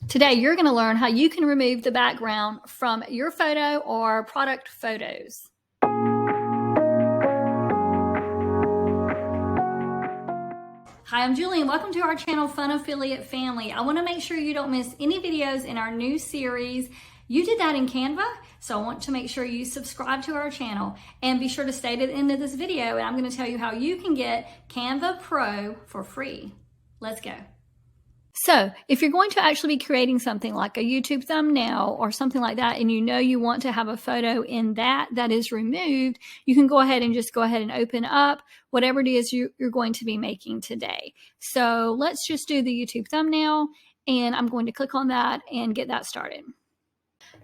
Today, you're going to learn how you can remove the background from your photo or product photos. Hi, I'm Julie and welcome to our channel, Fun Affiliate Family. I want to make sure you don't miss any videos in our new series. You did that in Canva, so I want to make sure you subscribe to our channel and be sure to stay to the end of this video, and I'm going to tell you how you can get Canva Pro for free. Let's go. So if you're going to actually be creating something like a YouTube thumbnail or something like that, and you know you want to have a photo in that is removed, you can go ahead and open up whatever it is you're going to be making today. So let's just do the YouTube thumbnail, and I'm going to click on that and get that started.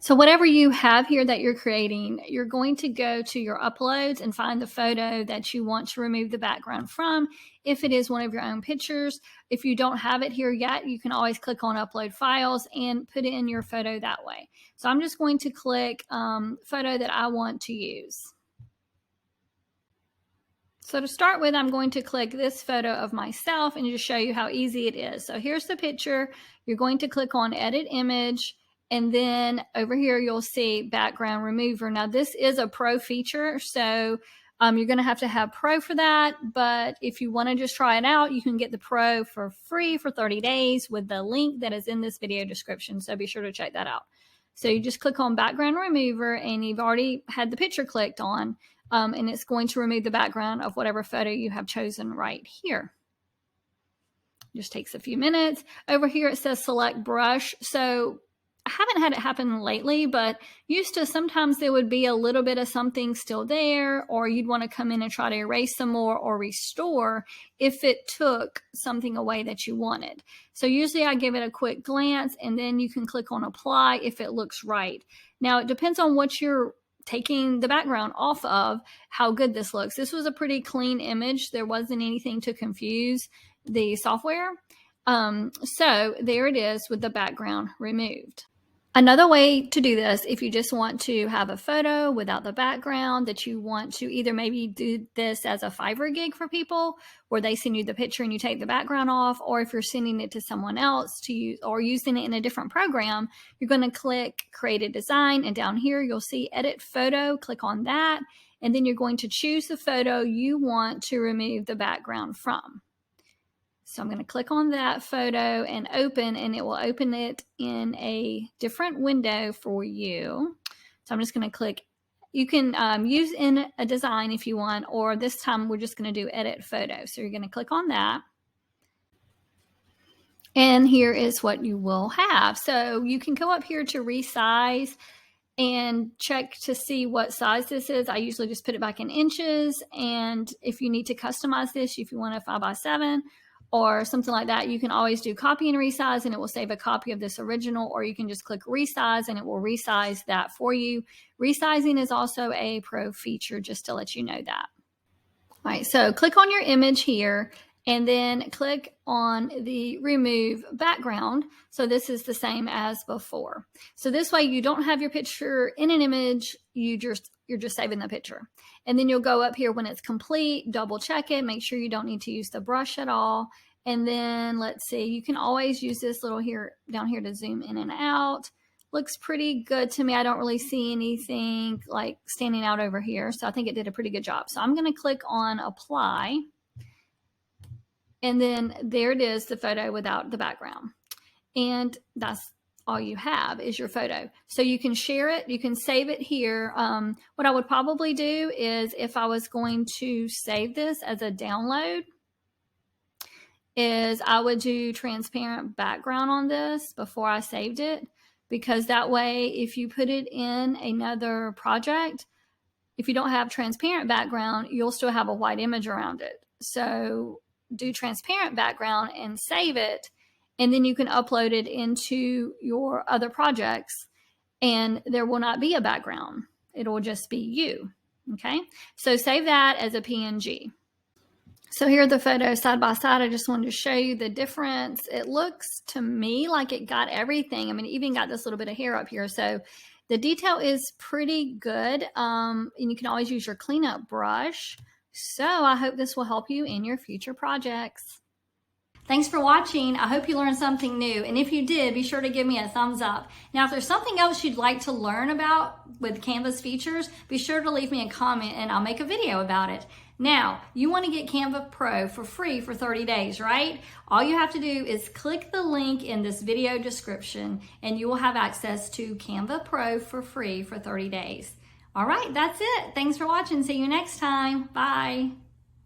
So whatever you have here that you're creating, you're going to go to your uploads and find the photo that you want to remove the background from. If it is one of your own pictures, if you don't have it here yet, you can always click on upload files and put in your photo that way. So I'm just going to click photo that I want to use. So to start with, I'm going to click this photo of myself and just show you how easy it is. So here's the picture. You're going to click on edit image. And then over here, you'll see background remover. Now, this is a pro feature, so you're going to have pro for that. But if you want to just try it out, you can get the pro for free for 30 days with the link that is in this video description. So be sure to check that out. So you just click on background remover, and you've already had the picture clicked on, and it's going to remove the background of whatever photo you have chosen right here. Just takes a few minutes. Over here, it says select brush. So I haven't had it happen lately, but used to sometimes there would be a little bit of something still there, or you'd want to come in and try to erase some more or restore if it took something away that you wanted. So usually I give it a quick glance, and then you can click on apply if it looks right. Now it depends on what you're taking the background off of, how good this looks. This was a pretty clean image. There wasn't anything to confuse the software. So there it is with the background removed. Another way to do this, if you just want to have a photo without the background, that you want to either maybe do this as a Fiverr gig for people where they send you the picture and you take the background off, or if you're sending it to someone else to use or using it in a different program, you're going to click create a design, and down here you'll see edit photo. Click on that, and then you're going to choose the photo you want to remove the background from. So I'm going to click on that photo and open, and it will open it in a different window for you. So I'm just going to click. You can use in a design if you want, or this time we're just going to do edit photo. So you're going to click on that. And here is what you will have. So you can go up here to resize and check to see what size this is. I usually just put it back in inches. And if you need to customize this, if you want a 5x7, or something like that, you can always do copy and resize, and it will save a copy of this original, or you can just click resize and it will resize that for you. Resizing is also a pro feature, just to let you know that. All right, so click on your image here and then click on the remove background. So this is the same as before. So this way you don't have your picture in an image, you're just saving the picture. And then you'll go up here when it's complete, double check it, make sure you don't need to use the brush at all. And then let's see, you can always use this little down here to zoom in and out. Looks pretty good to me. I don't really see anything like standing out over here. So I think it did a pretty good job. So I'm going to click on apply. And then there it is, the photo without the background. And that's all you have is your photo. So you can share it, you can save it here. What I would probably do is, if I was going to save this as a download, is I would do transparent background on this before I saved it, because that way if you put it in another project, if you don't have transparent background, you'll still have a white image around it. So do transparent background and save it, and then you can upload it into your other projects, and there will not be a background. It will just be you. Okay, so save that as a PNG. So here are the photos side by side. I just wanted to show you the difference. It looks to me like it got everything. I mean, it even got this little bit of hair up here. So the detail is pretty good. And you can always use your cleanup brush. So I hope this will help you in your future projects. Thanks for watching. I hope you learned something new. And if you did, be sure to give me a thumbs up. Now, if there's something else you'd like to learn about with Canva's features, be sure to leave me a comment and I'll make a video about it. Now, you want to get Canva Pro for free for 30 days, right? All you have to do is click the link in this video description and you will have access to Canva Pro for free for 30 days. All right, that's it. Thanks for watching. See you next time. Bye.